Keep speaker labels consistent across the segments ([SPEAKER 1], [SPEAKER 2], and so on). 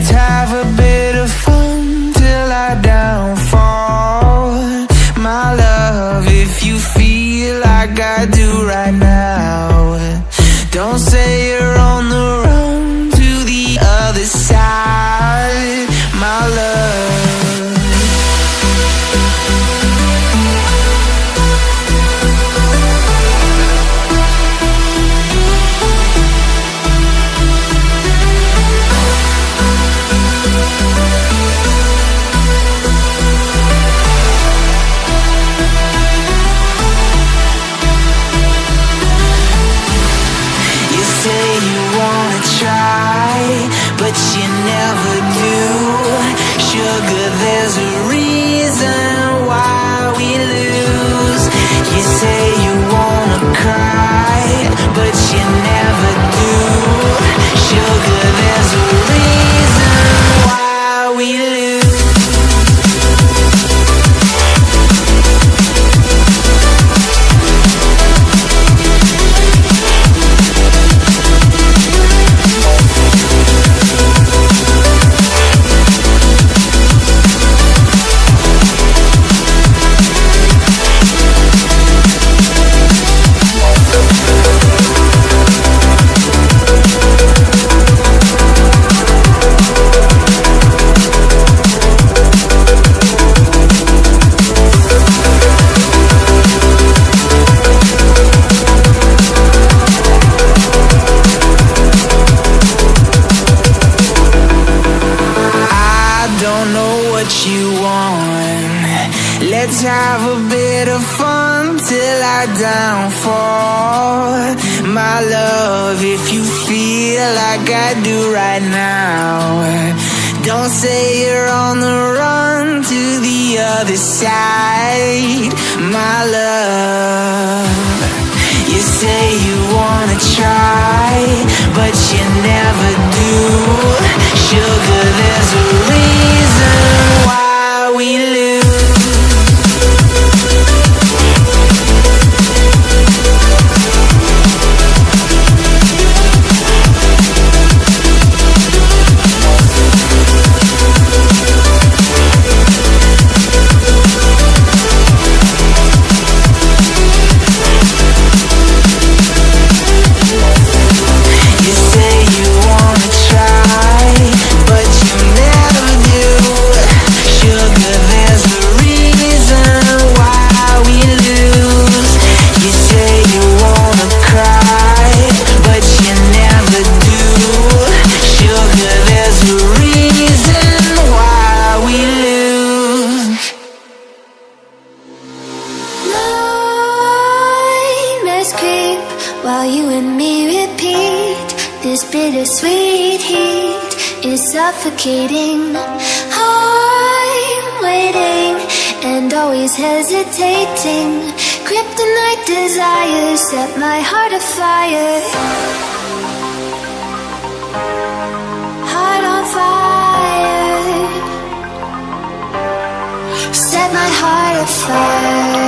[SPEAKER 1] Let's have a bit of fun till I downfall. My love, if you feel like I do right now, don't say you're on the run to the other side, my love. But you never do. Sugar, there's a reason why we lose. You say you wanna cry, but you never do. Sugar, there's a reason why we lose. Let's have a bit of fun till I downfall. My love, if you feel like I do right now, don't say you're on the run to the other side, my love. You say you wanna try, but you never do. Sugar, there's a reason why we lose.
[SPEAKER 2] While you and me repeat, this bittersweet heat is suffocating. I'm waiting and always hesitating. Kryptonite desires set my heart afire. Heart on fire. Set my heart afire.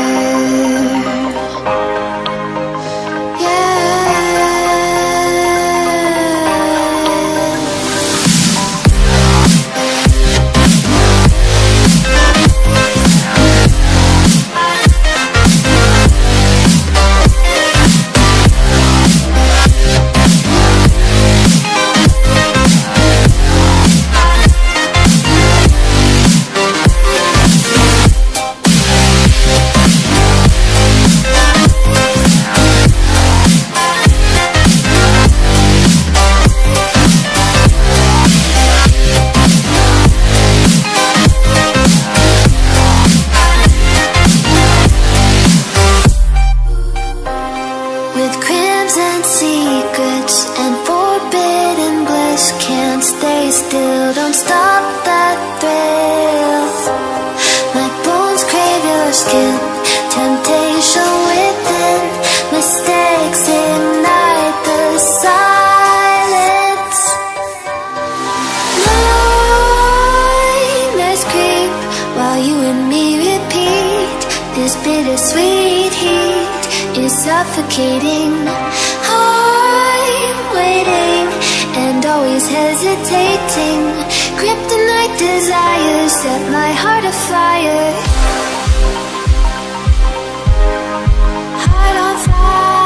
[SPEAKER 2] Still don't stop that thrill. My bones crave your skin. Temptation within. Mistakes ignite the silence. Nightmares creep while you and me repeat. This bittersweet heat is suffocating. I'm waiting and always is hesitating. Kryptonite desires set my heart afire. Heart on fire.